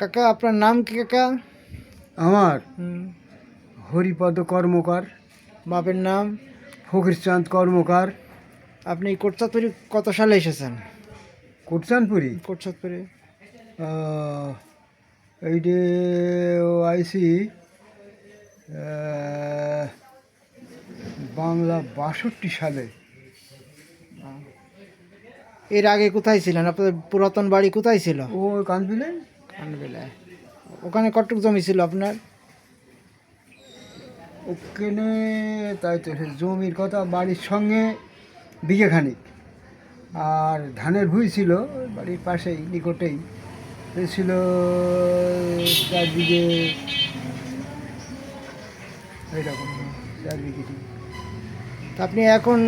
কাকা আপনার নাম কি কাকা? আমার হুম। হরিপদ কর্মকার, বাপের নাম? ফকিরচাঁদ কর্মকার। আপনি কোটচাঁদপুরে কত সালে এসেছেন? কোটচাঁদপুরি কোটচাঁদপুরে এইটে আইসি বাংলা 62 সালে। এর আগে কোথায় ছিলেন? আপনাদের পুরাতন বাড়ি কোথায় ছিল? ও কানপিলে কানবেলায়। ওখানে কতটুক জমি ছিল আপনার? ওখানে তাই তো সে জমির কথা বাড়ির সঙ্গে বিঘেখানিক, আর ধানের ভুঁই ছিল ওই বাড়ির পাশেই নিকটেই। এ ছিল 4 বিঘে, এইরকম 4 বিঘে। তা আপনি এখন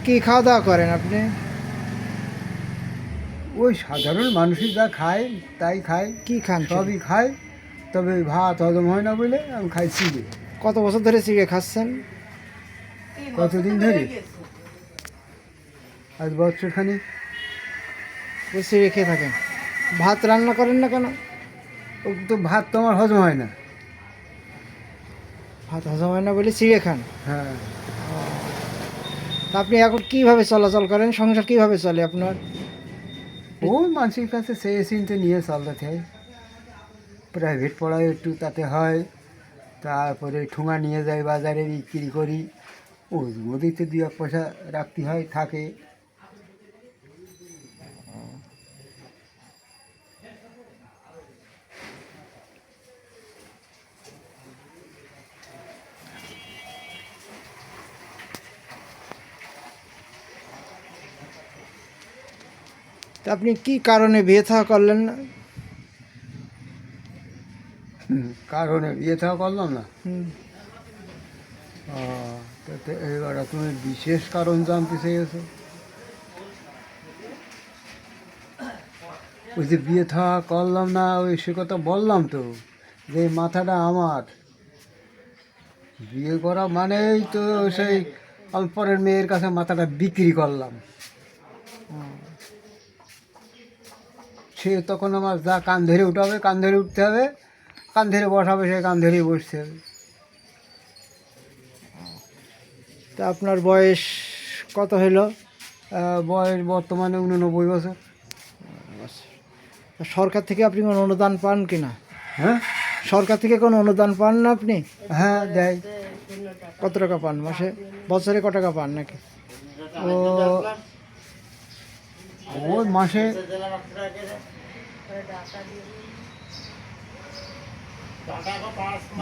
কি খাওয়া দাওয়া করেন আপনি? ওই সাধারণ মানুষই যা খায় তাই খায়, কি খান? সবই খায়, তবে ওই ভাত হজম হয় না বলে আমি খাই চিড়ে। কত বছর ধরে চিড়ে খাচ্ছেন? কতদিন ধরে? আজ বছরখানি। ওই চিড়ে খেয়ে থাকেন? ভাত রান্না করেন না কেন? ও তো ভাত তো আমার হজম হয় না। ভাত হজম হয় না বলে চিড়ে খান? হ্যাঁ। তা আপনি এখন কিভাবে চলাচল করেন? সংসার কিভাবে চলে আপনার? ওই মানুষের কাছে চেয়ে চিনতে নিয়ে চলতে হয়। প্রাইভেট পড়ায় একটু তাতে হয়, তারপরে ঠোঙা নিয়ে যাই বাজারে বিক্রি করি, ওই মধ্যেই দু এক পয়সা রাখতে হয়, থাকে। তা আপনি কি কারণে বিয়ে থা করলেন না? কারণে বিয়ে থাকা করলাম না। হুম। তাতে এবার তুমি বিশেষ কারণ জানতে চেয়েছো। ওই যে বিয়ে থাকা করলাম না, ওই সে কথা বললাম তো, যে মাথাটা আমার বিয়ে করা মানেই তো সেই আমি পরের মেয়ের কাছে মাথাটা বিক্রি করলাম। সে তখন আমার যা কান ধরে উঠাবে, কান ধরে উঠতে হবে, কান ধরে বসাবে, সে কান ধরেই বসতে হবে। তা আপনার বয়স কত হলো? বয়স বর্তমানে 89 বছর। তা সরকার থেকে আপনি কোনো অনুদান পান কি না? হ্যাঁ, সরকার থেকে কোনো অনুদান পান না আপনি? হ্যাঁ দেয়। কত টাকা পান মাসে? বছরে কত টাকা পান নাকি? ও ওই মাসে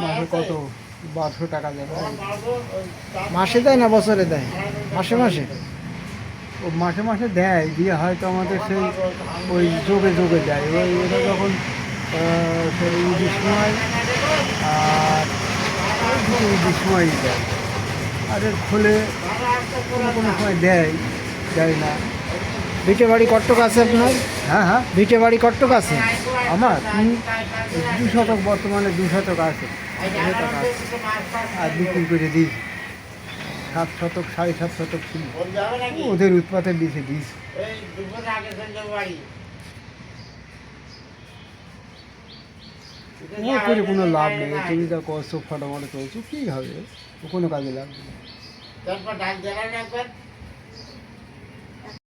মাসে কত 1200 টাকা দেবে। মাসে দেয় না বছরে দেয়? মাসে মাসে? ও মাসে মাসে দেয়, দিয়ে হয়তো আমাদের সেই ওই যোগে যোগে দেয়। ওই ওটা যখন সেই ঈদের সময় আর দুটো ঈদের সময়ই দেয়, আর এর ফলে কোনো কোনো সময় দেয়, দেয় না। ভিটে বাড়ি কট্টক আছে আপনার? হ্যাঁ হ্যাঁ, ভিটে বাড়ি কট্টক আছে? আমার 2 শতক, বর্তমানে 2 শতক আছে। আর বিক্রি করে দিই 7 শতক, 7.5 শতক ছিল, ওদের উৎপাতে বেশি দিস। ও করে কোনো লাভ নেই। তুমি যা করছো, ফটোমটো করছো, কী হবে? ও কোনো কাজে লাগবে না।